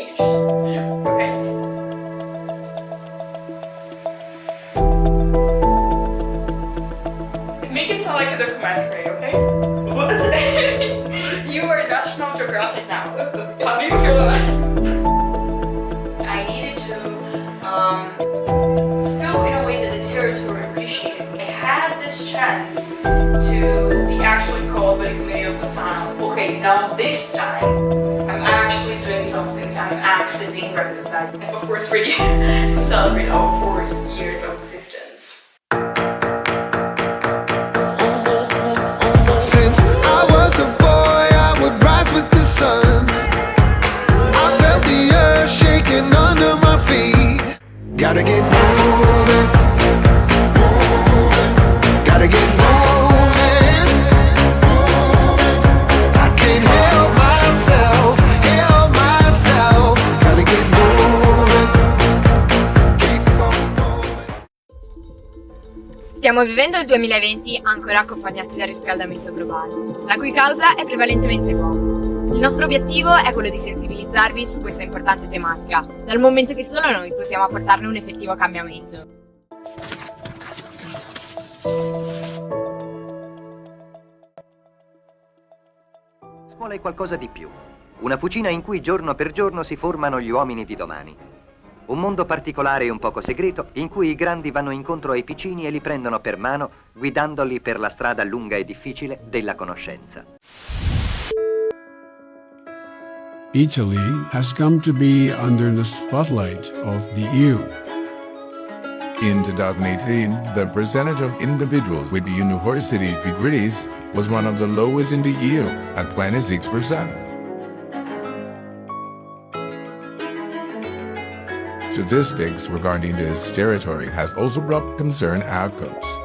engaged. Yeah. Okay. Make it sound like a documentary, okay? What? You are National Geographic now. How do you feel about it? I needed to feel in a way that the territory appreciated me. I had this chance to be actually called by the Committee of Bassano. Okay, now this time I'm actually doing something. I'm actually being recognized. And of course, ready to celebrate our 4 years of existence. Since I was a boy, I would rise with the sun. I felt the earth shaking under my feet. Gotta get moving, gotta get moving. I can't help myself, gotta get moving. Keep on moving. Stiamo vivendo il 2020 ancora accompagnati dal riscaldamento globale, la cui causa è prevalentemente l'uomo. Il nostro obiettivo è quello di sensibilizzarvi su questa importante tematica, dal momento che solo noi possiamo apportarne un effettivo cambiamento. Scuola è qualcosa di più. Una fucina in cui giorno per giorno si formano gli uomini di domani. Un mondo particolare e un poco segreto in cui i grandi vanno incontro ai piccini e li prendono per mano, guidandoli per la strada lunga e difficile della conoscenza. Italy has come to be under the spotlight of the EU. In 2018, the percentage of individuals with university degrees was one of the lowest in the EU, at 26%. Statistics regarding this territory has also brought concerned outcomes.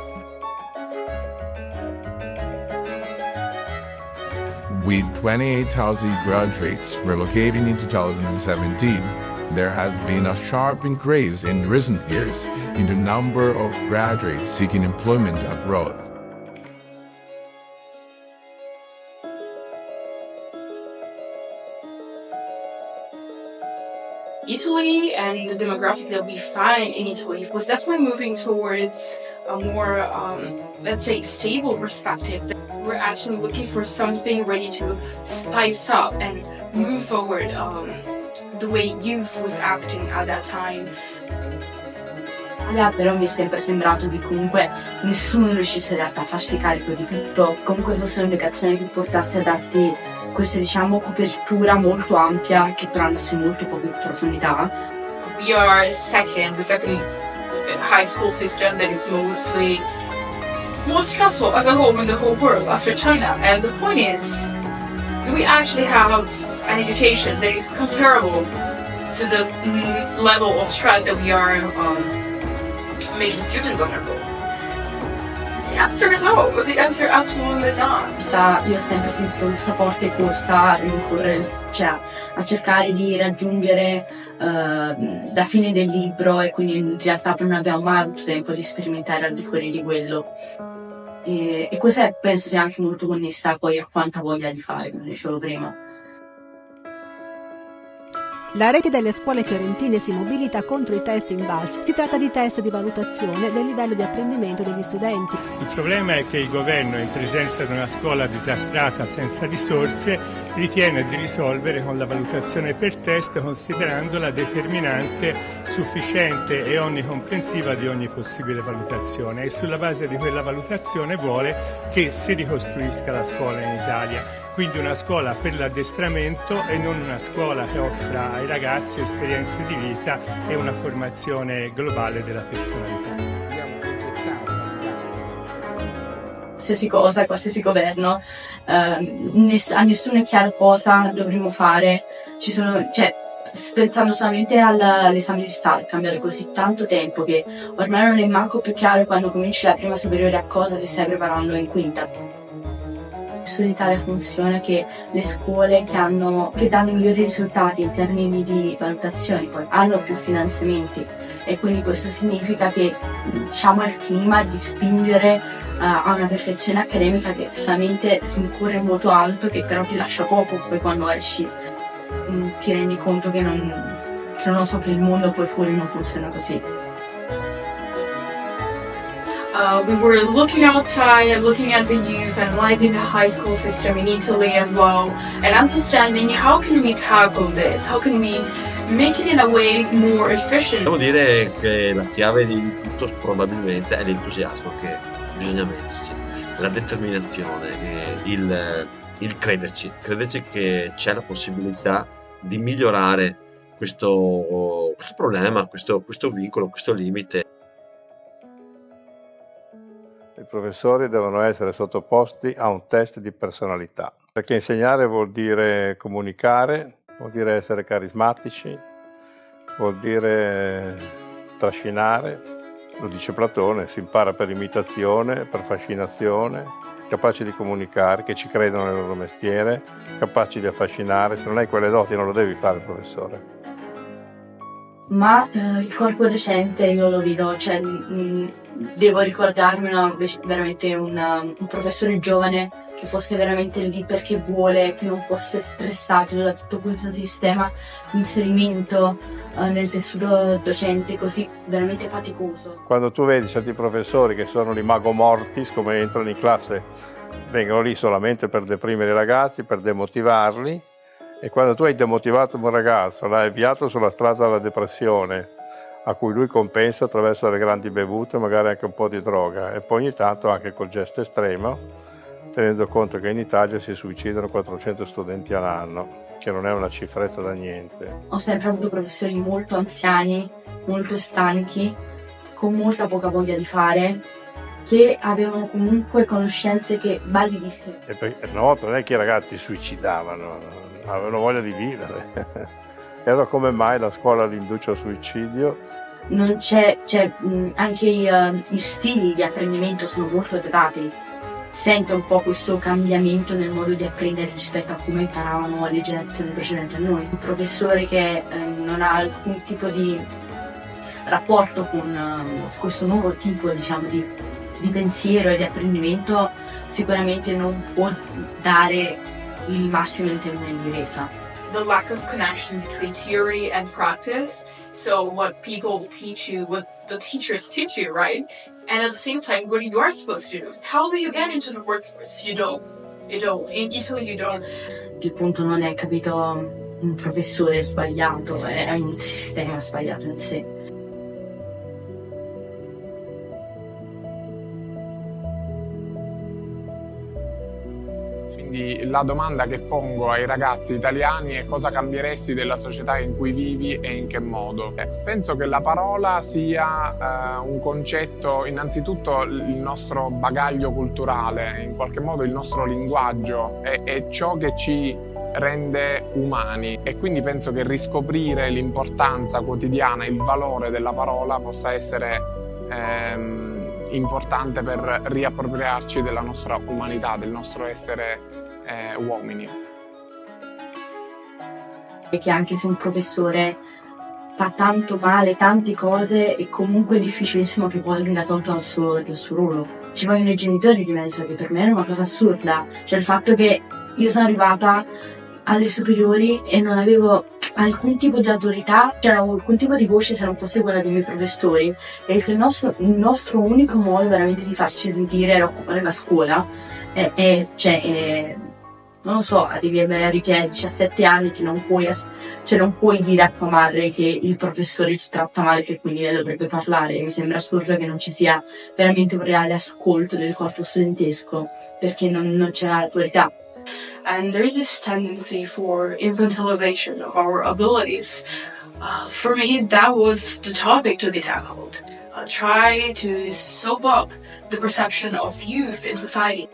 With 28,000 graduates relocating in 2017, there has been a sharp increase in recent years in the number of graduates seeking employment abroad. Italy and the demographic that we find in Italy was definitely moving towards a more, let's say, stable perspective. We're actually looking for something ready to spice up and move forward the way youth was acting at that time. Però mi è sempre sembrato che comunque nessuno riuscisse in realtà a farsi carico di tutto, comunque fosse un'educazione che portasse adatti questa copertura molto ampia che però andasse molto poco in profondità. We are the second high school system that is most stressful as a whole in the whole world after China. And the point is, do we actually have an education that is comparable to the level of stress that we are making students undergo? The answer is no. The answer absolutely not. Io ho sempre sentito questa forte corsa a rincorrere, cioè a cercare di raggiungere la fine del libro, e quindi in realtà non abbiamo mai avuto tempo di sperimentare al di fuori di quello. E questa penso sia anche molto connessa poi a quanta voglia di fare, come dicevo prima. La rete delle scuole fiorentine si mobilita contro i test in VALS. Si tratta di test di valutazione del livello di apprendimento degli studenti. Il problema è che il governo, in presenza di una scuola disastrata senza risorse, ritiene di risolvere con la valutazione per test, considerandola determinante, sufficiente e onnicomprensiva di ogni possibile valutazione, e sulla base di quella valutazione vuole che si ricostruisca la scuola in Italia. Quindi una scuola per l'addestramento e non una scuola che offra ai ragazzi esperienze di vita e una formazione globale della personalità. Qualsiasi cosa, qualsiasi governo, a nessuno è chiaro cosa dovremmo fare. Pensando solamente all'esame di Stato, cambiare così tanto tempo che ormai non è manco più chiaro quando cominci la prima superiore a cosa ti stai preparando in quinta. In Italia funziona che le scuole che danno i migliori risultati in termini di valutazioni poi hanno più finanziamenti, e quindi questo significa che il clima di spingere a una perfezione accademica che solamente rincorre un voto alto, che però ti lascia poco poi quando esci. ti rendi conto che non lo so, che il mondo poi fuori non funziona così. We were looking outside, looking at the youth, analyzing the high school system in Italy as well, and understanding how can we tackle this? How can we make it in a way more efficient? Devo dire che la chiave di tutto probabilmente è l'entusiasmo che bisogna metterci, la determinazione, il crederci che c'è la possibilità di migliorare questo problema, questo vincolo, questo limite. I professori devono essere sottoposti a un test di personalità, perché insegnare vuol dire comunicare, vuol dire essere carismatici, vuol dire trascinare, lo dice Platone, si impara per imitazione, per fascinazione, capaci di comunicare, che ci credono nel loro mestiere, capaci di affascinare. Se non hai quelle doti non lo devi fare il professore. Ma il corpo docente io lo vedo, cioè devo ricordarmi veramente un professore giovane che fosse veramente lì perché vuole, che non fosse stressato da tutto questo sistema di inserimento nel tessuto docente così veramente faticoso. Quando tu vedi certi professori che sono l'imago mortis, come entrano in classe, vengono lì solamente per deprimere i ragazzi, per demotivarli, e quando tu hai demotivato un ragazzo, l'hai avviato sulla strada della depressione, a cui lui compensa attraverso le grandi bevute, magari anche un po' di droga, e poi ogni tanto anche col gesto estremo, tenendo conto che in Italia si suicidano 400 studenti all'anno, che non è una cifretta da niente. Ho sempre avuto professori molto anziani, molto stanchi, con molta poca voglia di fare, che avevano comunque conoscenze che validissime. E una volta non è che i ragazzi si suicidavano, avevano voglia di vivere. E allora come mai la scuola li induce al suicidio? Non c'è anche gli stili di apprendimento sono molto datati. Sento un po' questo cambiamento nel modo di apprendere rispetto a come imparavano le generazioni precedenti a noi. Un professore che non ha alcun tipo di rapporto con questo nuovo tipo, diciamo, di pensiero e di apprendimento sicuramente non può dare il massimo in termini di resa. The lack of connection between theory and practice. So what people teach you, what the teachers teach you, right? And at the same time, what you are supposed to do. How do you get into the workforce? You don't. In Italy, you don't. Il punto non è, capito, un professore sbagliato, è un sistema sbagliato in sé. Quindi la domanda che pongo ai ragazzi italiani è: cosa cambieresti della società in cui vivi e in che modo? Penso che la parola sia un concetto, innanzitutto il nostro bagaglio culturale, in qualche modo il nostro linguaggio, è ciò che ci rende umani, e quindi penso che riscoprire l'importanza quotidiana, il valore della parola possa essere importante per riappropriarci della nostra umanità, del nostro essere uomini. Perché anche se un professore fa tanto male, tante cose, è comunque difficilissimo che poi venga tolto dal suo ruolo. Ci vogliono i genitori di mezzo, che per me era una cosa assurda. Cioè il fatto che io sono arrivata alle superiori e non avevo alcun tipo di autorità, cioè alcun tipo di voce se non fosse quella dei miei professori, e che il nostro unico modo veramente di farci sentire era occupare la scuola, non lo so, arrivi a 17 anni che non puoi dire a tua madre che il professore ti tratta male, che quindi ne dovrebbe parlare. Mi sembra assurdo che non ci sia veramente un reale ascolto del corpo studentesco, perché non c'è autorità. And there is this tendency for infantilization of our abilities. For me, that was the topic to be tackled. Try to soak up the perception of youth in society.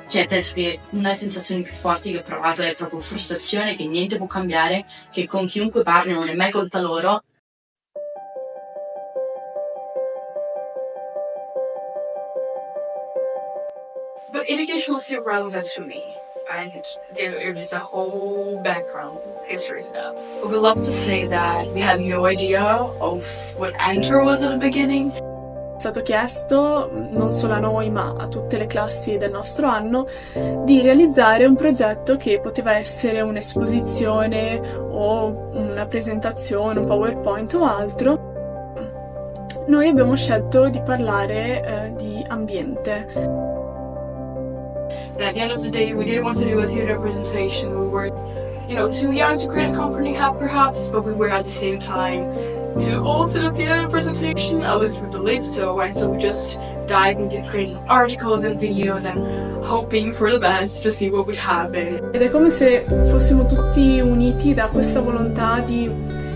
Cioè, penso che una delle sensazioni più forti che ho provato è proprio frustrazione, che niente può cambiare, che con chiunque parli non è mai colpa loro. But education was still relevant to me. And there is a whole background history to that. We love to say that we had no idea of what Enter was at the beginning. stato chiesto, non solo a noi ma a tutte le classi del nostro anno, di realizzare un progetto che poteva essere un'esposizione o una presentazione, un PowerPoint o altro. Noi abbiamo scelto di parlare di ambiente. And at the end of the day, we didn't want to do a theater presentation. We were, too young to create a company perhaps, but we were at the same time too old to do theater presentation, at least we believe so, and so we just dived into creating articles and videos and hoping for the best to see what would happen. Ed è come se fossimo tutti uniti da questa volontà di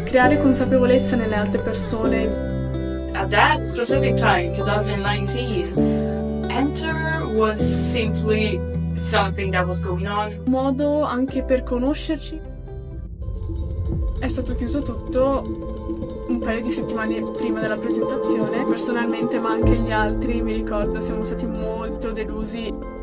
creare consapevolezza nelle altre persone. At that specific time, 2019, Enter was simply something that was going on. Un modo anche per conoscerci. È stato chiuso tutto un paio di settimane prima della presentazione. Personalmente, ma anche gli altri, mi ricordo, siamo stati molto delusi.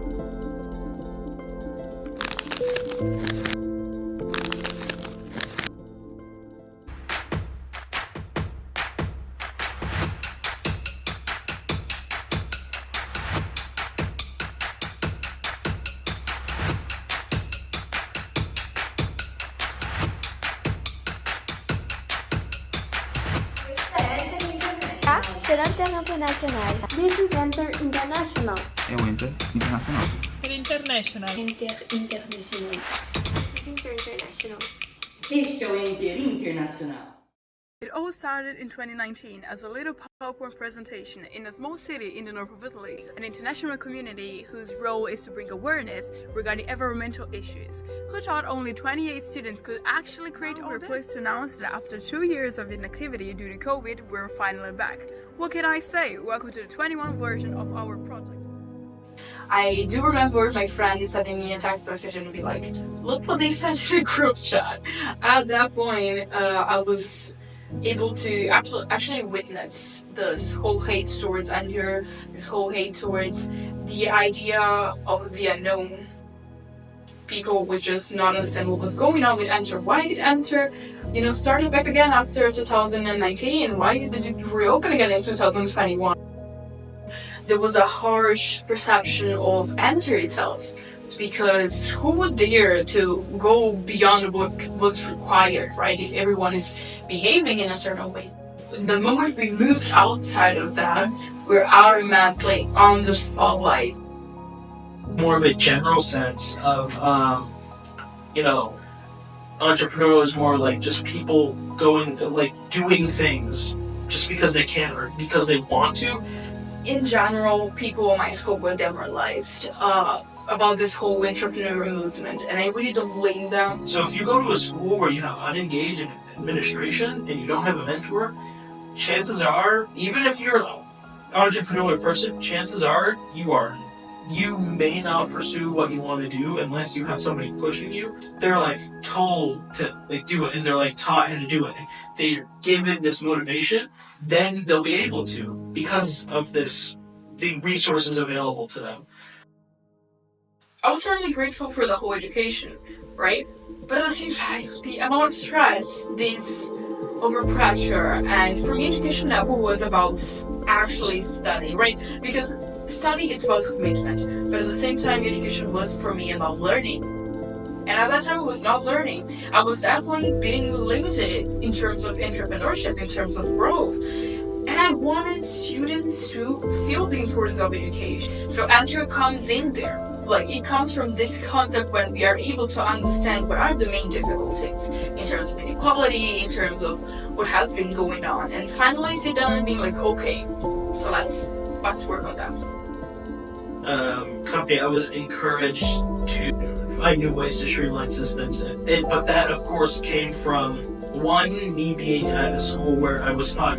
C'est l'international. This is Enter International. Et Winter International. International. International. This is International. Questo è International. It all started in 2019 as a little PowerPoint presentation in a small city in the north of Italy, an international community whose role is to bring awareness regarding environmental issues. Who thought only 28 students could actually create all this? We're pleased to announce that after 2 years of inactivity due to COVID, we're finally back. What can I say? Welcome to the 21 version of our project. I do remember my friend sending me a text message and be like, look what they sent to the group chat. At that point, I was able to actually witness this whole hate towards Enter, this whole hate towards the idea of the unknown. People would just not understand what was going on with Enter. Why did Enter, started back again after 2019? Why did it reopen again in 2021? There was a harsh perception of Enter itself, because who would dare to go beyond what was required, right? If everyone is behaving in a certain way. The moment we moved outside of that, we're automatically on the spotlight. More of a general sense of, entrepreneur is more like just people going, like doing things just because they can or because they want to. In general, people in my school were demoralized about this whole entrepreneur movement, and I really don't blame them. So if you go to a school where you have unengaged in administration and you don't have a mentor, chances are, even if you're an entrepreneurial person, chances are you may not pursue what you want to do unless you have somebody pushing you. They're like told to do it, and they're like taught how to do it. They're given this motivation, then they'll be able to because of the resources available to them. I was certainly grateful for the whole education, right? But at the same time, the amount of stress, this overpressure, and for me, education never was about actually studying, right? Because study is about commitment, but at the same time, education was for me about learning. And at that time, I was not learning. I was definitely being limited in terms of entrepreneurship, in terms of growth. And I wanted students to feel the importance of education. So Enter comes in there. Like, it comes from this concept when we are able to understand what are the main difficulties in terms of inequality, in terms of what has been going on, and finally sit down and being like, okay, so let's work on that. Company, I was encouraged to find new ways to streamline systems, but that of course came from me being at a school where I was taught,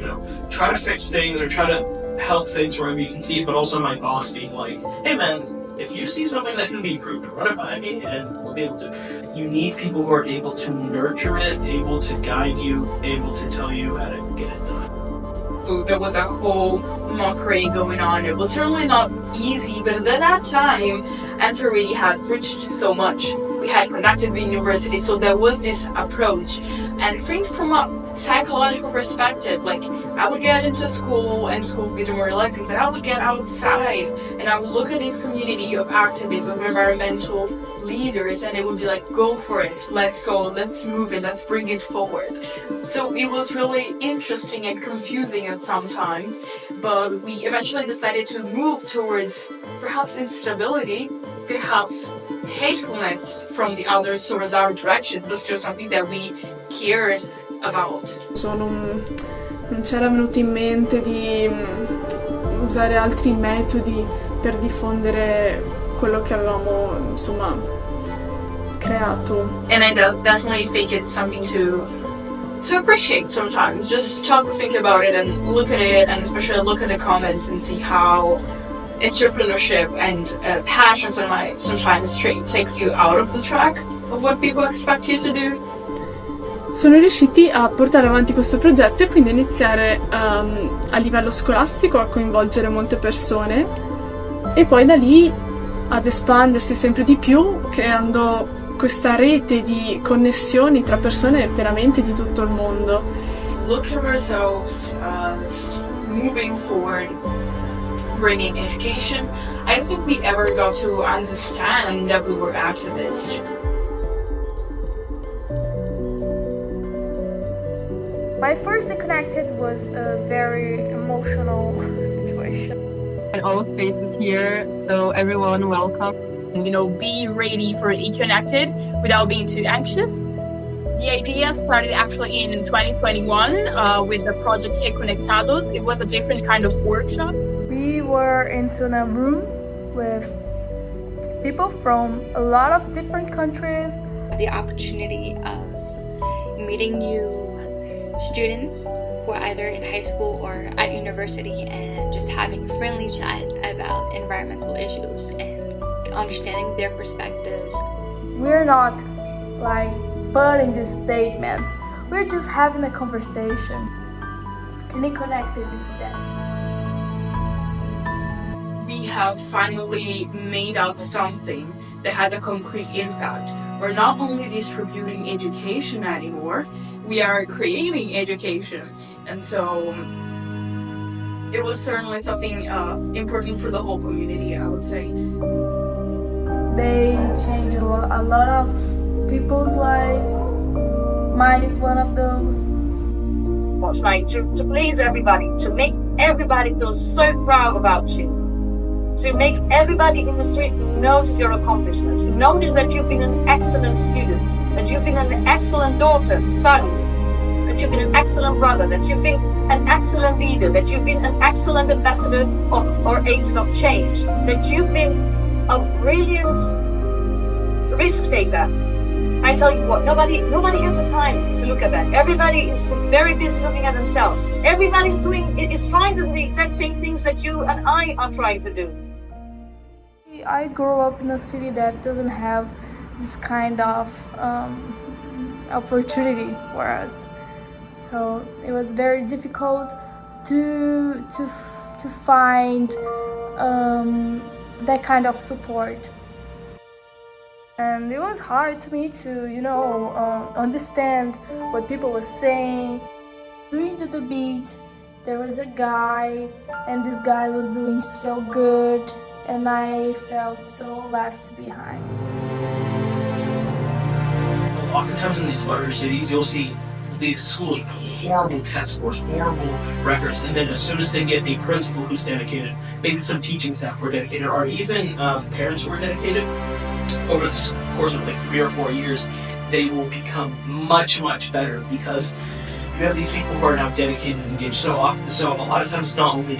try to fix things or try to help things wherever you can see, but also my boss being like, hey man, if you see something that can be improved, run it by me and we'll be able to. You need people who are able to nurture it, able to guide you, able to tell you how to get it done. So there was a whole mockery going on. It was certainly not easy, but at that time, Enter really had reached so much. we had connected with university, so there was this approach. And I think from a psychological perspective, like I would get into school and school would be demoralizing, but I would get outside and I would look at this community of activists, of environmental leaders, and it would be like, go for it, let's go, let's move it, let's bring it forward. So it was really interesting and confusing at some times, but we eventually decided to move towards perhaps instability, perhaps hatefulness from the others towards our direction, but still something that we cared about. Non c'era venuto in mente di usare altri metodi per diffondere quello che avevamo, insomma, creato. And I definitely think it's something to appreciate sometimes. Just stop and think about it and look at it, and especially look at the comments and see how entrepreneurship and passion sometimes takes you out of the track of what people expect you to do. Sono riusciti a portare avanti questo progetto e quindi iniziare a livello scolastico a coinvolgere molte persone e poi da lì ad espandersi sempre di più, creando questa rete di connessioni tra persone veramente di tutto il mondo. Look at ourselves moving forward, bringing education. I don't think we ever got to understand that we were activists. My first Connected was a very emotional situation. And all faces here, so everyone welcome. You know, be ready for eConnected without being too anxious. The idea started actually in 2021 with the project eConectados. It was a different kind of workshop. We were into a room with people from a lot of different countries. The opportunity of meeting new students who are either in high school or at university and just having a friendly chat about environmental issues and understanding their perspectives. We're not like putting these statements, we're just having a conversation. And eConnected is that. We have finally made out something that has a concrete impact. We're not only distributing education anymore, we are creating education. And so it was certainly something important for the whole community, I would say. They changed a lot of people's lives. Mine is one of those. Was trying to please everybody, to make everybody feel so proud about you. To make everybody in the street notice your accomplishments, notice that you've been an excellent student, that you've been an excellent daughter, son, that you've been an excellent brother, that you've been an excellent leader, that you've been an excellent ambassador or agent of change, that you've been a brilliant risk taker. I tell you what, nobody has the time to look at that. Everybody is very busy looking at themselves. Everybody is trying to do the exact same things that you and I are trying to do. I grew up in a city that doesn't have this kind of opportunity for us. So it was very difficult to find that kind of support. And it was hard to me to, understand what people were saying. During the debate, there was a guy, and this guy was doing so good, and I felt so left behind. Oftentimes in these larger cities, you'll see these schools with horrible test scores, horrible records, and then as soon as they get a principal who's dedicated, maybe some teaching staff who are dedicated, or even parents who are dedicated, over the course of like 3 or 4 years, they will become much, much better because you have these people who are now dedicated and engaged so often. So a lot of times it's not only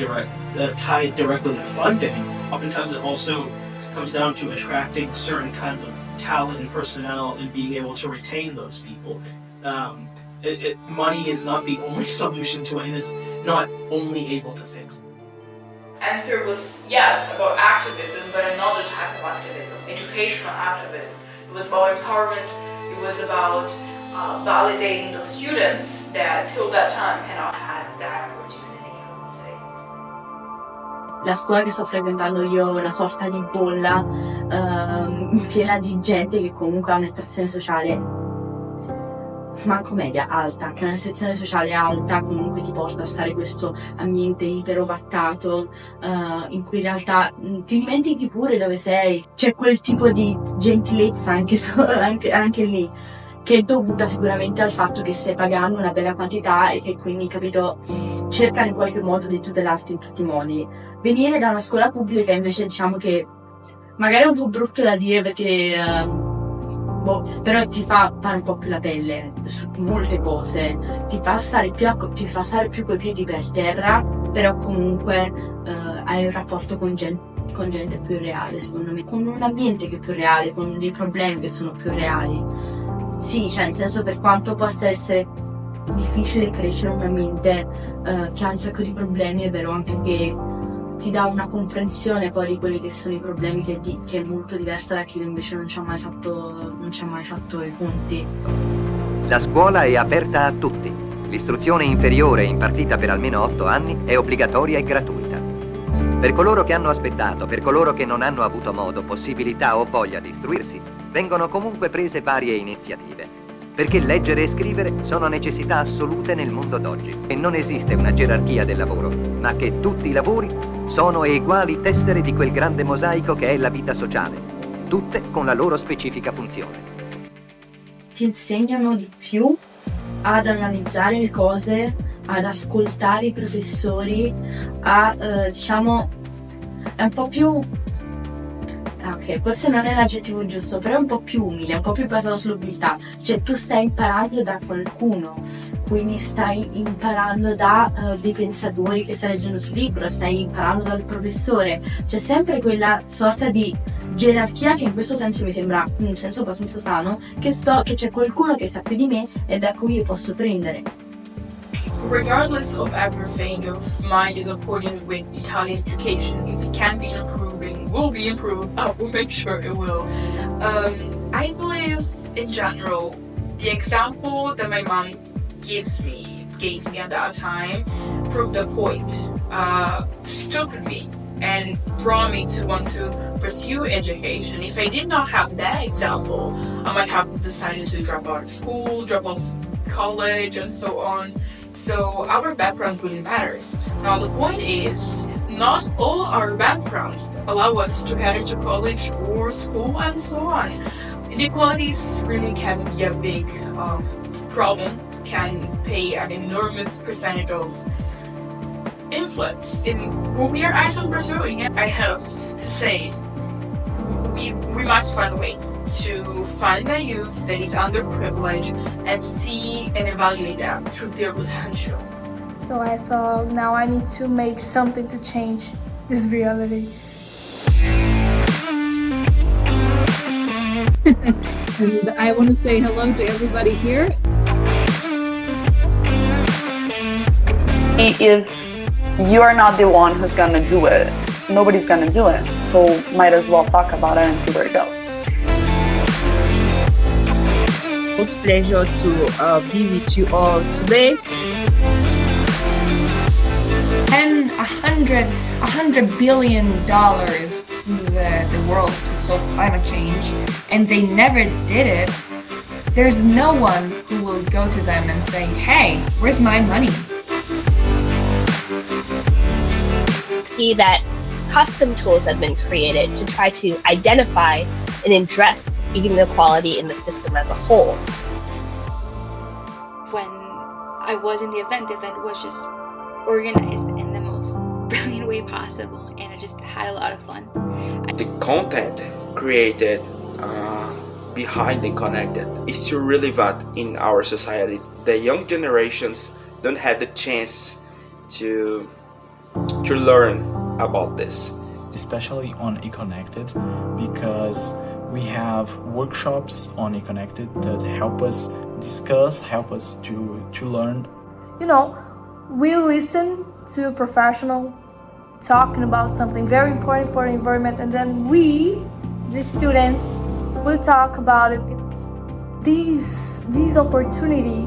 tied directly to funding, oftentimes it also comes down to attracting certain kinds of talent and personnel and being able to retain those people. Money is not the only solution to it, and it's not only able to fix. Enter was, yes, about activism, but another type of activism, educational activism. It was about empowerment, it was about validating those students that till that time had not had that opportunity, I would say. la scuola che sto frequentando io è una sorta di bolla piena di gente che comunque ha un'estrazione sociale manco media alta, che è una sezione sociale alta, comunque ti porta a stare in questo ambiente iperovattato in cui in realtà ti dimentichi pure dove sei. C'è quel tipo di gentilezza anche lì, che è dovuta sicuramente al fatto che stai pagando una bella quantità e che quindi, capito, cercano in qualche modo di tutelarti in tutti i modi. Venire da una scuola pubblica invece diciamo che magari è un po' brutto da dire perché però ti fa fare un po' più la pelle su molte cose, ti fa stare più coi piedi per terra, però comunque hai un rapporto con gente più reale, secondo me, con un ambiente che è più reale, con dei problemi che sono più reali. Sì, cioè nel senso, per quanto possa essere difficile crescere in un ambiente che ha un sacco di problemi, è vero anche che ti dà una comprensione poi di quelli che sono i problemi che è molto diversa da chi invece non ci ha mai fatto i conti. La scuola è aperta a tutti. L'istruzione inferiore impartita per almeno 8 anni è obbligatoria e gratuita. Per coloro che hanno aspettato, per coloro che non hanno avuto modo, possibilità o voglia di istruirsi, vengono comunque prese varie iniziative. Perché leggere e scrivere sono necessità assolute nel mondo d'oggi. E non esiste una gerarchia del lavoro, ma che tutti i lavori sono eguali tessere di quel grande mosaico che è la vita sociale, tutte con la loro specifica funzione. Ti insegnano di più ad analizzare le cose, ad ascoltare i professori, diciamo, è un po' più... Ok, forse non è l'aggettivo giusto, però è un po' più umile, un po' più basato sull'umiltà. Cioè tu stai imparando da qualcuno, quindi stai imparando da dei pensatori che stai leggendo sul libro, stai imparando dal professore. C'è sempre quella sorta di gerarchia che in questo senso mi sembra un senso abbastanza sano, che c'è qualcuno che sa più di me e da cui io posso prendere. Regardless of everything, of my disappointment with Italian education, if it can be improved and will be improved, I will make sure it will. I believe, in general, the example that my mom gave me at that time, proved the point, stuck with me and brought me to want to pursue education. If I did not have that example, I might have decided to drop out of school, drop off college, and so on. So our background really matters. Now the point is, not all our backgrounds allow us to head into college or school and so on. Inequalities really can be a big problem, can pay an enormous percentage of influence in what we are actually pursuing. I have to say, we must find a way to find the youth that is underprivileged and see and evaluate them through their potential. So I thought, now I need to make something to change this reality. And I want to say hello to everybody here. If you are not the one who's gonna do it, nobody's gonna do it. So might as well talk about it and see where it goes. It's a pleasure to be with you all today. And $100 billion to the world to solve climate change, and they never did it. There's no one who will go to them and say, hey, where's my money? See that custom tools have been created to try to identify and address inequality in the system as a whole. When I was in the event was just organized in the most brilliant way possible, and I just had a lot of fun. The content created behind the connected is still relevant in our society. The young generations don't have the chance to learn about this. Especially on eConnected, because we have workshops on eConnected that help us discuss, help us to learn. You know, we listen to a professional talking about something very important for the environment, and then we, the students, will talk about it. These opportunity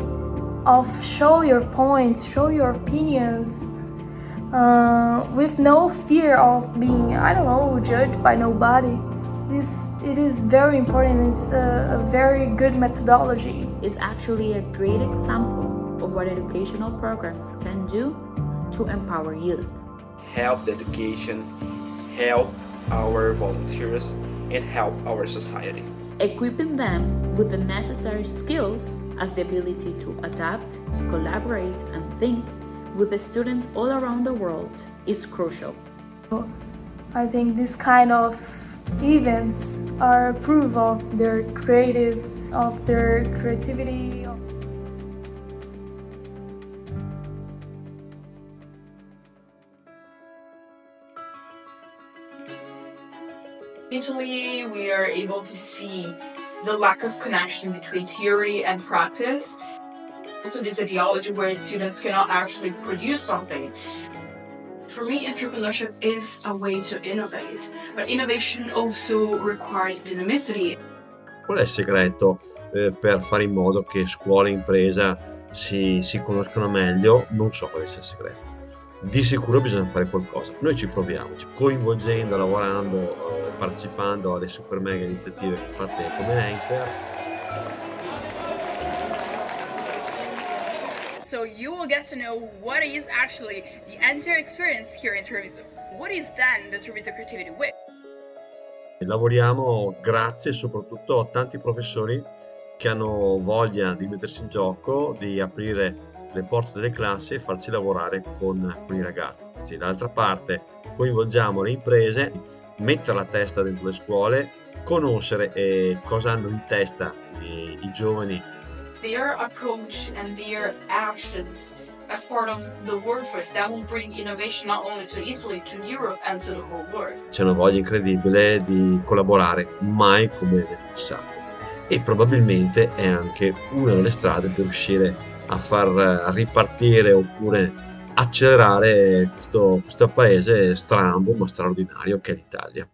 of show your points, show your opinions, with no fear of being, I don't know, judged by nobody. It is very important. It's a very good methodology. It's actually a great example of what educational programs can do to empower youth. Help the education, help our volunteers, and help our society. Equipping them with the necessary skills as the ability to adapt, collaborate, and think with the students all around the world is crucial. I think this kind of events are proof of their creativity. In Italy, we are able to see the lack of connection between theory and practice. Also, this ideology where students cannot actually produce something. For me, entrepreneurship is a way to innovate, but innovation also requires dynamicity. Qual è il segreto per fare in modo che scuola e impresa si conoscano meglio? Non so quale sia il segreto. Di sicuro bisogna fare qualcosa. Noi ci proviamo, coinvolgendo, lavorando, partecipando alle super mega iniziative fatte come Anchor. So you will get to know what is actually the entire experience here in Treviso. What is done the Treviso Creativity Week? Lavoriamo grazie soprattutto a tanti professori che hanno voglia di mettersi in gioco, di aprire le porte delle classi e farci lavorare con i ragazzi. Dall'altra parte coinvolgiamo le imprese, mettere la testa dentro le scuole, conoscere cosa hanno in testa i giovani. Their approach and their actions as part of the workforce that will bring innovation not only to Italy, to Europe and to the whole world. C'è una voglia incredibile di collaborare, mai come nel passato, e probabilmente è anche una delle strade per riuscire a far ripartire oppure accelerare questo paese strambo ma straordinario che è l'Italia.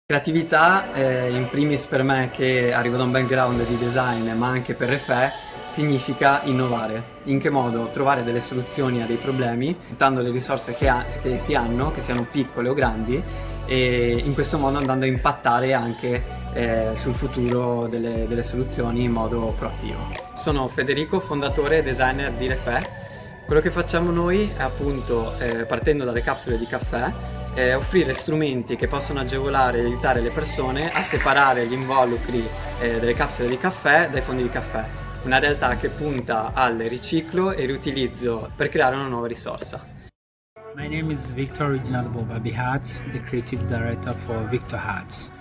Creatività, in primis per me che arrivo da un background di design ma anche per RFE, significa innovare. In che modo? Trovare delle soluzioni a dei problemi, usando le risorse che si hanno, che siano piccole o grandi, e in questo modo andando a impattare anche sul futuro delle soluzioni in modo proattivo. Sono Federico, fondatore e designer di RFE. Quello che facciamo noi è appunto, partendo dalle capsule di caffè, offrire strumenti che possono agevolare e aiutare le persone a separare gli involucri delle capsule di caffè dai fondi di caffè. Una realtà che punta al riciclo e riutilizzo per creare una nuova risorsa. My name is Victor Reginald Bobabi Hats, the creative director for Victor Hats.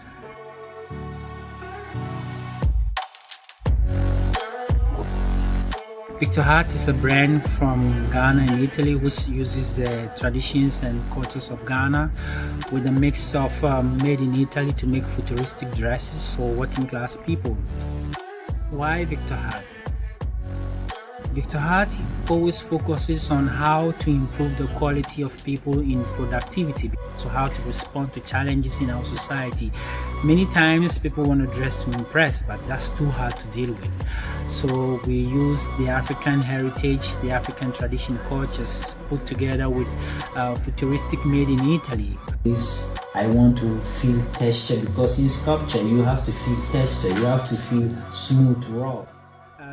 Victor Hats is a brand from Ghana and Italy which uses the traditions and cultures of Ghana with a mix of made in Italy to make futuristic dresses for working class people. Why Victor Hats? Victor Hats always focuses on how to improve the quality of people in productivity, so how to respond to challenges in our society. Many times people want to dress to impress, but that's too hard to deal with. So we use the African heritage, the African tradition cultures put together with futuristic made in Italy. I want to feel texture, because in sculpture you have to feel texture, you have to feel smooth, raw.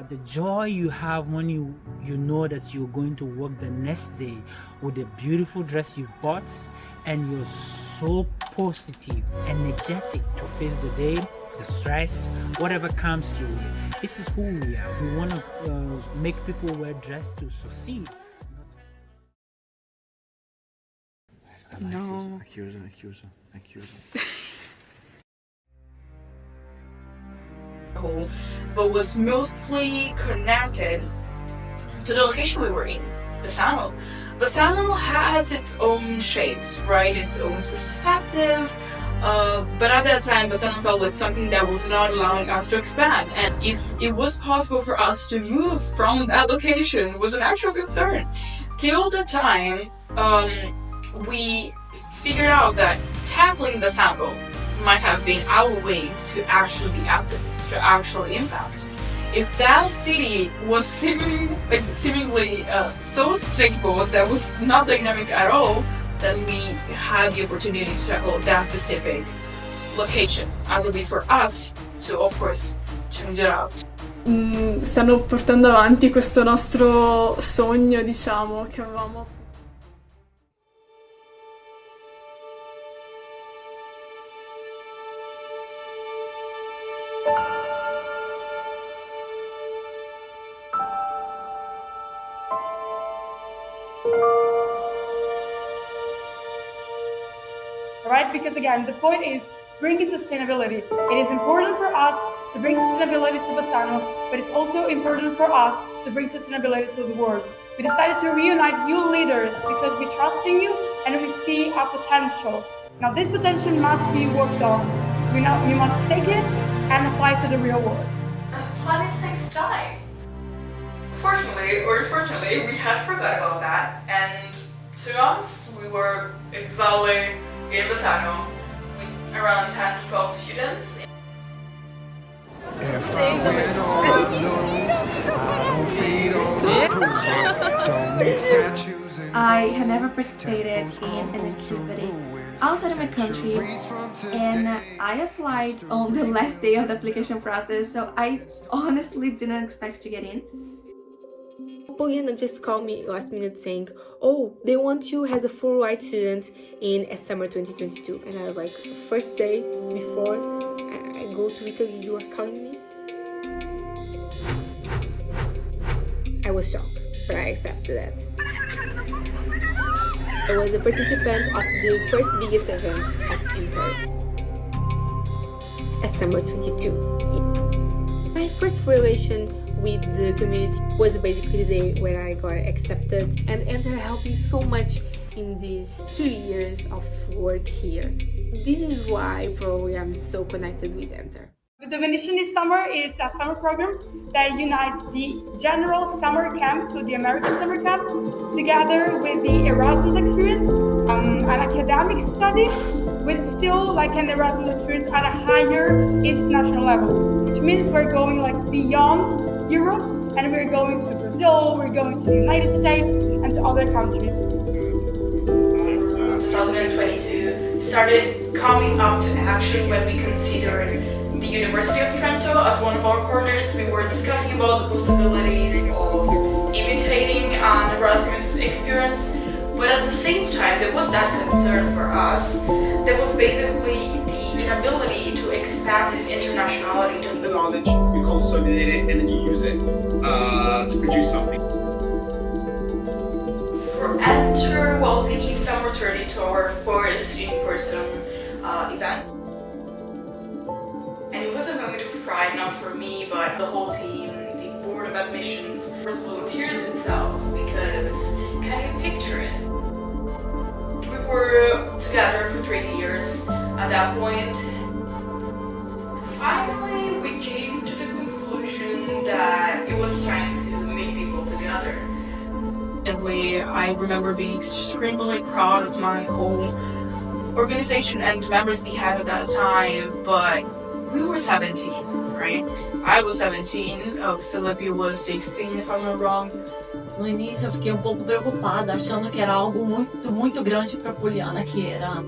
The joy you have when you know that you're going to work the next day with a beautiful dress you bought, and you're so positive, energetic to face the day, the stress, whatever comes your way. This is who we are. We want to make people wear dress to succeed. No. But was mostly connected to the location we were in, Bassano. Bassano has its own shapes, right? Its own perspective. But at that time, Bassano felt like something that was not allowing us to expand. And if it was possible for us to move from that location was an actual concern. Till the time, we figured out that tackling Bassano might have been our way to actually be activists, to actually impact. if that city was seemingly so stable, that was not dynamic at all, then we had the opportunity to tackle that specific location as a way for us to, of course, change it out. Stanno portando avanti questo nostro sogno, diciamo, che avevamo. Right? Because again, the point is bringing sustainability. It is important for us to bring sustainability to Bassano, but it's also important for us to bring sustainability to the world. We decided to reunite you leaders because we trust in you and we see our potential. Now this potential must be worked on. We must take it and apply it to the real world. Planet takes time. Fortunately or unfortunately, we had forgot about that, and to be honest, we were excelling in Bassano with around 10 to 12 students. If I win all I lose, I don't feed on approval, don't need statues. I had never participated in an activity outside of my country, and I applied on the last day of the application process, so I honestly didn't expect to get in. Poliana just called me last minute saying, oh, they want you as a full white student in summer 2022. And I was like, first day before I go to Italy, you are calling me? I was shocked, but I accepted that. I was a participant of the first biggest event at Inter, summer 22. My first relation with the community was basically the day when I got accepted, and Enter helped me so much in these 2 years of work here. This is why probably I'm so connected with Enter. With the Venetian this summer, it's a summer program that unites the general summer camp, so the American summer camp, together with the Erasmus experience, an academic study, with still like an Erasmus experience at a higher international level, which means we're going like beyond Europe, and we're going to Brazil, we're going to the United States, and to other countries. 2022 started coming up to action when we considered the University of Trento as one of our partners. We were discussing about the possibilities of imitating an Erasmus experience, but at the same time there was that concern for us that was basically the inability to expand this internationality to the knowledge, you consolidate it, and then you use it to produce something. For Enter, well, the summer turned into our first in-person event. And it was a moment of pride, not for me, but the whole team, the board of admissions, for the volunteers itself, because can you picture it? We were together for 3 years. At that point, finally we came to the conclusion that it was time to meet people together. I remember being extremely proud of my whole organization and the members we had at that time, but we were 17, right? I was 17, Felipe was 16, if I'm not wrong. No início eu fiquei pouco preocupada, achando que era algo muito grande para Poliana, que era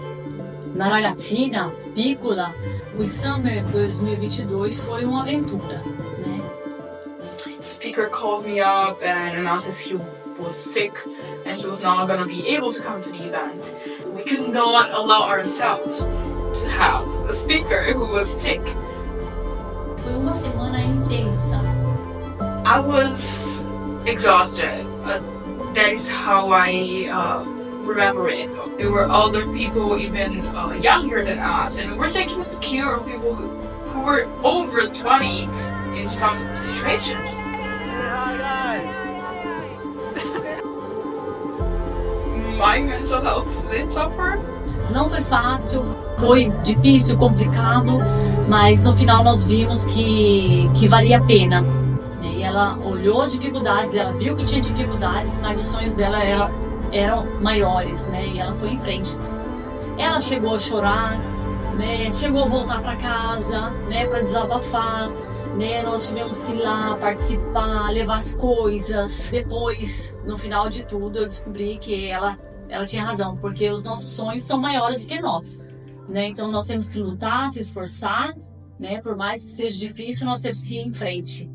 na ragazzina, piccola. O Summer 2022 foi uma aventura, né? Speaker calls me up and announces he was sick and he was not going to be able to come to the event. We could not allow ourselves to have a speaker who was sick. Foi uma semana intensa. I was exhausted. That is how I remember it. There were older people, even younger than us, and we were taking care of people who were over 20 in some situations. My mental health did suffer. Não foi fácil, foi difícil, complicado, mas no final nós vimos que valia a pena. E ela olhou as dificuldades, ela viu que tinha dificuldades, mas os sonhos dela eram maiores, né? E ela foi em frente. Ela chegou a chorar, né? Chegou a voltar para casa, né? Para desabafar, né? Nós tivemos que ir lá participar, levar as coisas. Depois, no final de tudo, eu descobri que ela tinha razão, porque os nossos sonhos são maiores do que nós, né? Então nós temos que lutar, se esforçar, né? Por mais que seja difícil, nós temos que ir em frente.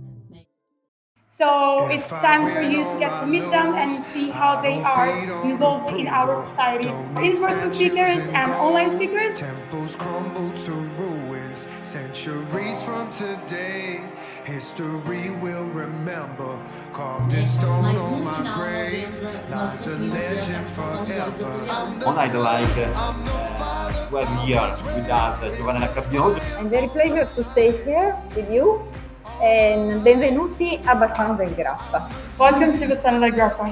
So it's time for you to get to meet them and see how they are involved in our society. In-person speakers and online speakers. Temples crumble to ruins. Centuries from today, history will remember. Carved in stone on my grave, lies a legend forever. On I'd like 12 years with us, Giovanna Cappioso. I'm very pleased to stay here with you. And benvenuti a Bassano del Grappa. Welcome to Bassano del Grappa.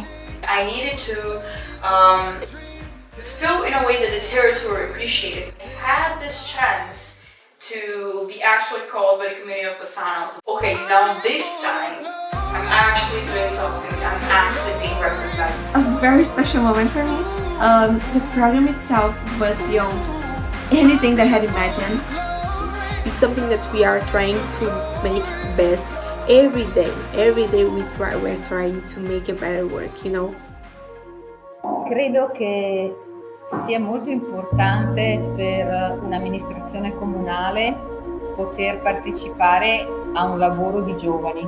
I needed to feel in a way that the territory appreciated. I had this chance to be actually called by the community of Bassano. So, okay, now this time I'm actually doing something. I'm actually being represented. A very special moment for me. The program itself was beyond anything that I had imagined. It's something that we are trying to make best every day. Every day we're trying to make a better work, you know. Credo che sia molto importante per un'amministrazione comunale poter partecipare a un lavoro di giovani.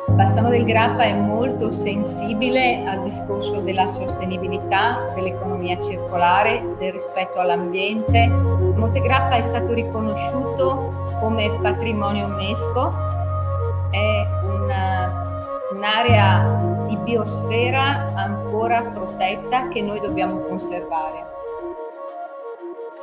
Bassano del Grappa è molto sensibile al discorso della sostenibilità, dell'economia circolare, del rispetto all'ambiente. Montegrappa è stato riconosciuto come patrimonio UNESCO, è un'area di biosfera ancora protetta che noi dobbiamo conservare.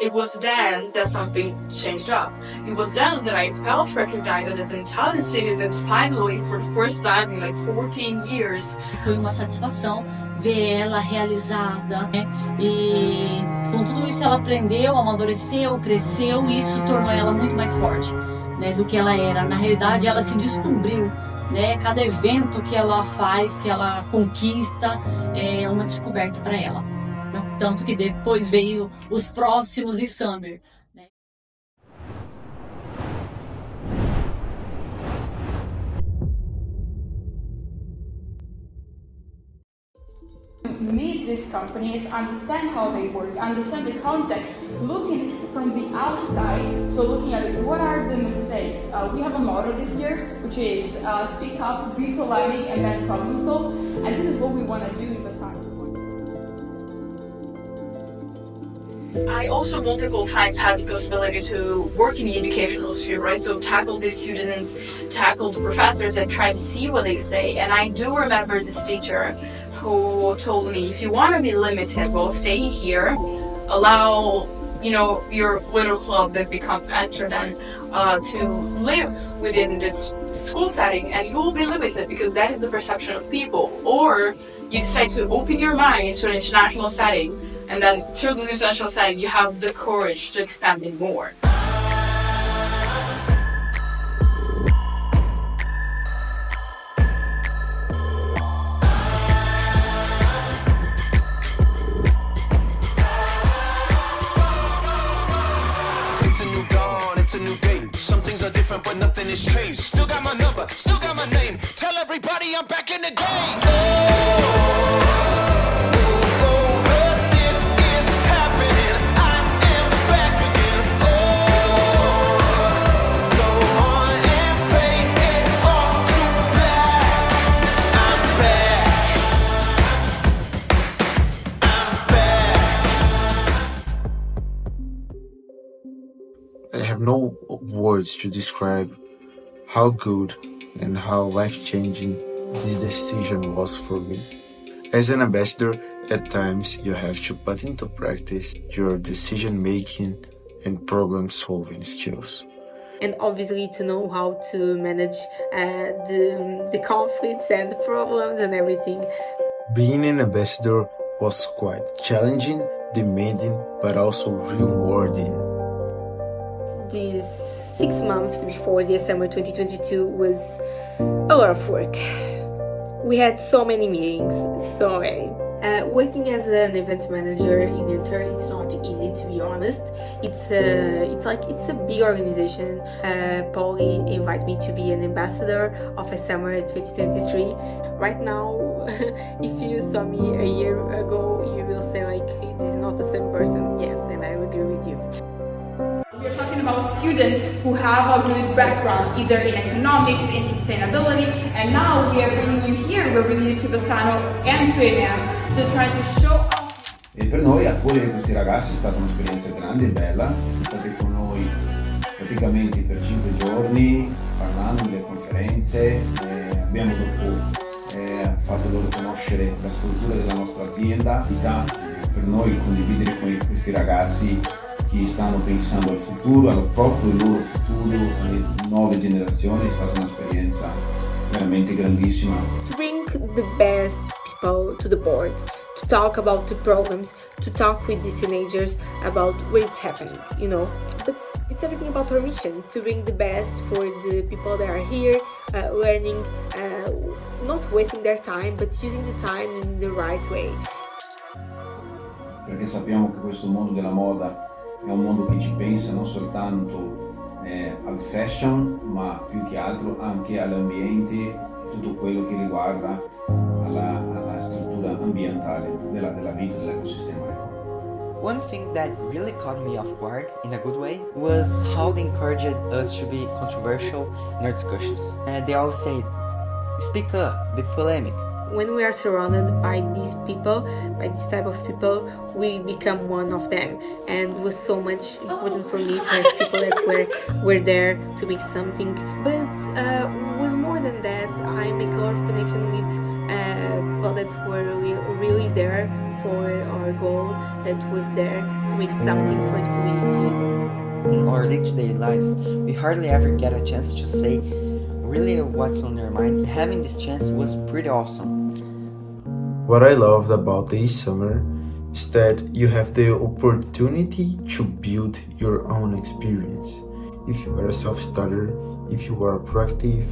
It was then that something changed up. It was then that I felt recognized as an Italian citizen finally for the first time in like 14 years. Foi uma satisfação ver ela realizada, né? E com tudo isso ela aprendeu, amadureceu, cresceu e isso tornou ela muito mais forte, né, do que ela era. Na realidade ela se descobriu, né? Cada evento que ela faz, que ela conquista, é uma descoberta para ela. Tanto que depois veio os próximos e Summer. Meet these companies, understand how they work, understand the context, looking from the outside, so looking at what are the mistakes. We have a motto this year, which is speak up, be polemic, and then problem solve, and this is what we want to do in Bassano. I also multiple times had the possibility to work in the educational sphere, right? So tackle the students, tackle the professors and try to see what they say. And I do remember this teacher who told me, if you want to be limited, well, stay here, allow, you know, your little club that becomes entered and to live within this school setting, and you will be limited because that is the perception of people. Or you decide to open your mind to an international setting, and then through the international setting, you have the courage to expand it more. It's a new dawn, it's a new day. Some things are different, but nothing has changed. Still got my number, still got my name. Tell everybody I'm back in the game. I have no words to describe how good and how life-changing this decision was for me. As an ambassador, at times you have to put into practice your decision-making and problem-solving skills. And obviously to know how to manage the conflicts and the problems and everything. Being an ambassador was quite challenging, demanding, but also rewarding. These 6 months before the summer 2022 was a lot of work. We had so many meetings, so many. Working as an event manager in Enter, it's not easy, to be honest. It's a big organization. Polly invited me to be an ambassador of a summer 2023. Right now, if you saw me a year ago, you will say like, this is not the same person. Yes, and I agree with you. We're talking about students who have a good background, either in economics, in sustainability, and now we are bringing you here, we're bringing you to Bassano and to EMF to try to show off. E per noi accogliere questi ragazzi è stata un'esperienza grande e bella, state con noi praticamente per 5 giorni, parlando delle conferenze, abbiamo dopo fatto loro conoscere la struttura della nostra azienda, per noi condividere con questi ragazzi che stanno pensando al futuro, al proprio loro futuro, alle nuove generazioni, è stata un'esperienza veramente grandissima. To bring the best people to the board, to talk about the programs, to talk with these teenagers about where it's happening, you know. But it's everything about our mission, to bring the best for the people that are here, learning, not wasting their time, but using the time in the right way. Perché sappiamo che questo mondo della moda è un mondo che ci pensa non soltanto al fashion, ma più che altro anche all'ambiente e tutto quello che riguarda alla struttura ambientale della vita dell'ecosistema. One thing that really caught me off guard in a good way was how they encouraged us to be controversial in our discussions. They always say, speak up, be polemic. When we are surrounded by these people, by this type of people, we become one of them. And it was so much important for me to have people that were there to make something. But it was more than that. I make a lot of connection with people that were really there for our goal, that was there to make something for the community. In our day-to-day lives, we hardly ever get a chance to say really what's on their minds. Having this chance was pretty awesome. What I loved about this summer is that you have the opportunity to build your own experience. If you are a self-starter, if you are proactive,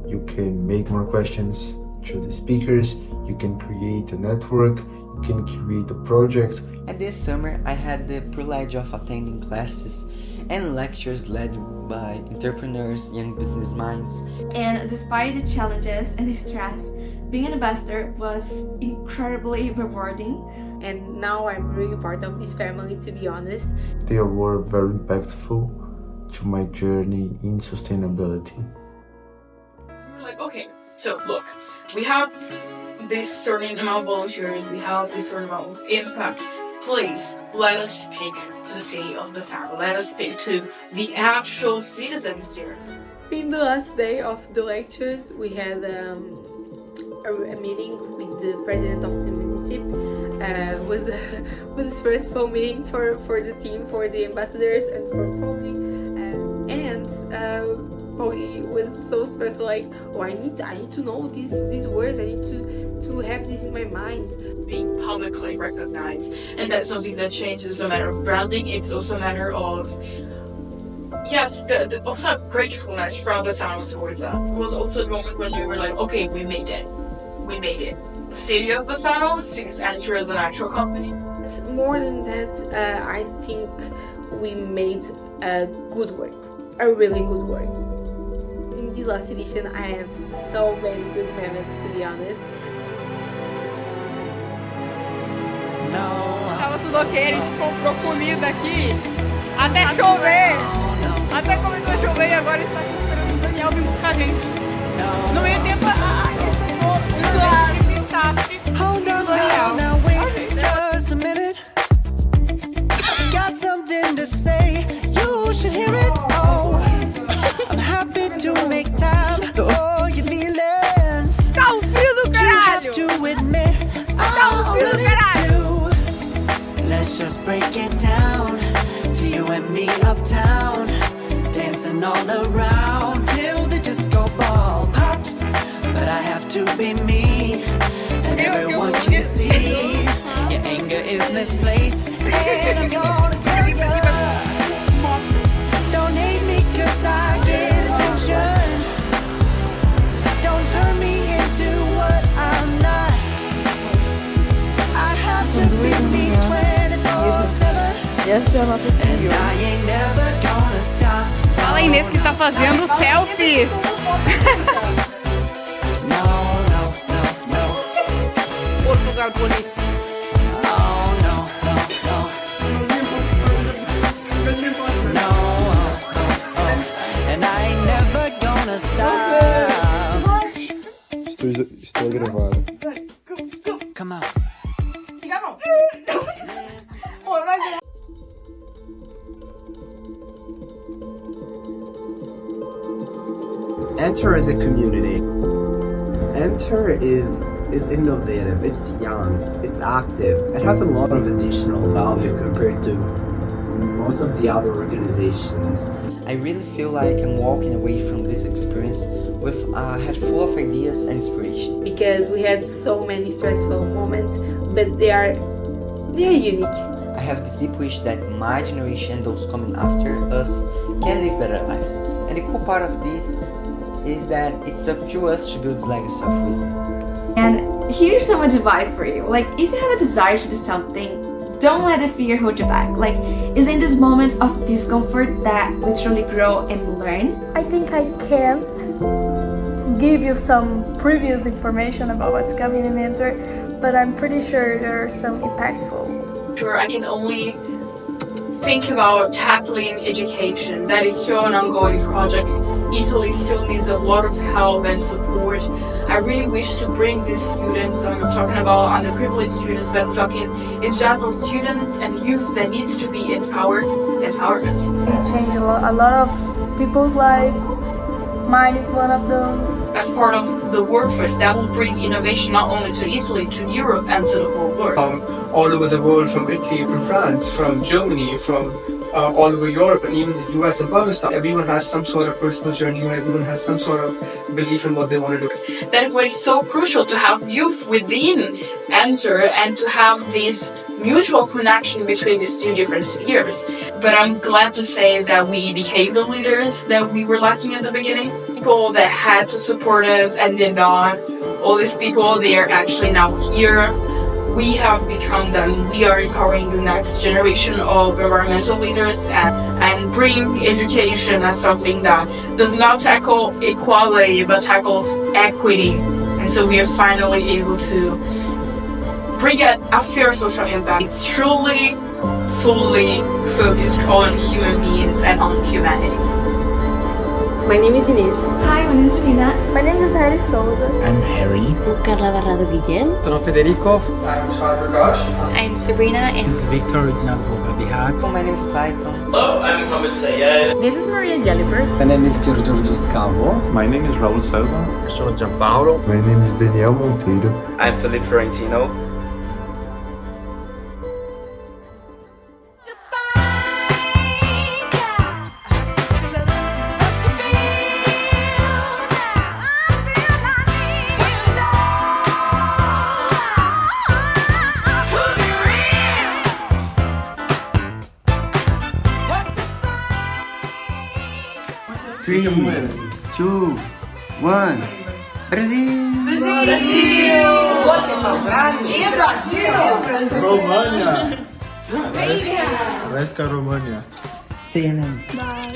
you can make more questions to the speakers, you can create a network, you can create a project. And this summer I had the privilege of attending classes and lectures led by entrepreneurs, young business minds. And despite the challenges and the stress, being an ambassador was incredibly rewarding. And now I'm really part of this family, to be honest. They were very impactful to my journey in sustainability. We're like, okay, so look, we have this certain amount of volunteers, we have this certain amount of impact. Please, let us speak to the city of Bassano. Let us speak to the actual citizens here. In the last day of the lectures, we had a meeting with the president of the municipality. Was his first phone meeting for the team, for the ambassadors, and for Polly. Polly was so stressful, like, oh, I need to know these words. I need to have this in my mind. Being publicly recognized, and that's something that changes. A matter of branding. It's also a matter of yes, the also gratefulness from Bassano towards that. It was also the moment when we were like, okay, we made it. We made it. The city of Bassano sees Enter as an actual company. More than that, I think we made a good work, a really good work. In this last edition, I have so many good moments, to be honest. Tava tudo ok, a gente comprou comida aqui até chover. Até começou a chover e agora está aqui esperando o Daniel vir buscar a gente. No meio tempo, o pistache Now wait just a minute. I got something to say. You should hear it. Oh, I'm happy to make time for your feelings. Tá um frio do caralho. You have to admit, tá um frio do caralho. Let's just break it down to you and me uptown, dancing all around till the disco ball pops. But I have to be me, and everyone can see your anger is misplaced. And I'm gonna tell you, don't hate me 'cause I get attention. Don't turn me into what I Essa é a nossa CEO. Fala, Inês, que está fazendo selfies. Portugal Police. And I ain't never gonna stop. Estou a gravar. Come on. Enter as a community. Enter is innovative, it's young, it's active, it has a lot of additional value compared to most of the other organizations. I really feel like I'm walking away from this experience with a head full of ideas and inspiration. Because we had so many stressful moments, but they are unique. I have this deep wish that my generation and those coming after us can live better lives. And the cool part of this is that it's up to us to build this legacy of wisdom. And here's some advice for you. Like, if you have a desire to do something, don't let the fear hold you back. Like, it's in these moments of discomfort that we truly grow and learn. I think I can't give you some previous information about what's coming in Enter, but I'm pretty sure there are some impactful. Sure, I can only think about tackling education. That is still an ongoing project. Italy still needs a lot of help and support. I really wish to bring these students, I'm not talking about underprivileged students, but I'm talking in general students and youth that needs to be empowerment. We change a lot of people's lives. Mine is one of those. As part of the workforce that will bring innovation not only to Italy, to Europe and to the whole world. All over the world, from Italy, from France, from Germany, from all over Europe, and even the US and Pakistan. Everyone has some sort of personal journey, and everyone has some sort of belief in what they want to do. That is why it's so crucial to have youth within Enter and to have this mutual connection between these two different spheres. But I'm glad to say that we became the leaders that we were lacking at the beginning. People that had to support us and did not. All these people, they are actually now here. We have become them. We are empowering the next generation of environmental leaders and bring education as something that does not tackle equality but tackles equity. And so we are finally able to bring a fair social impact. It's truly, fully focused on human beings and on humanity. My name is Inês. Hi, my name is Melina. My name is Harry Souza. I'm Harry. Carla Barrado Guillén. Sono Federico. I'm Shadra Gosh. I'm Sabrina. And This is Victor Dinavoga Bihat. My name is Clayton. Hello, I'm Mohamed Sayed. This is Maria Gelibert. My name is Pier Giorgio Scavo. My name is Raul Silva. Sono Giampaolo. My name is Daniel Monteiro. I'm Felipe Florentino. Three, 2, 1. Brasil! România! România! România! Say your name. Bye.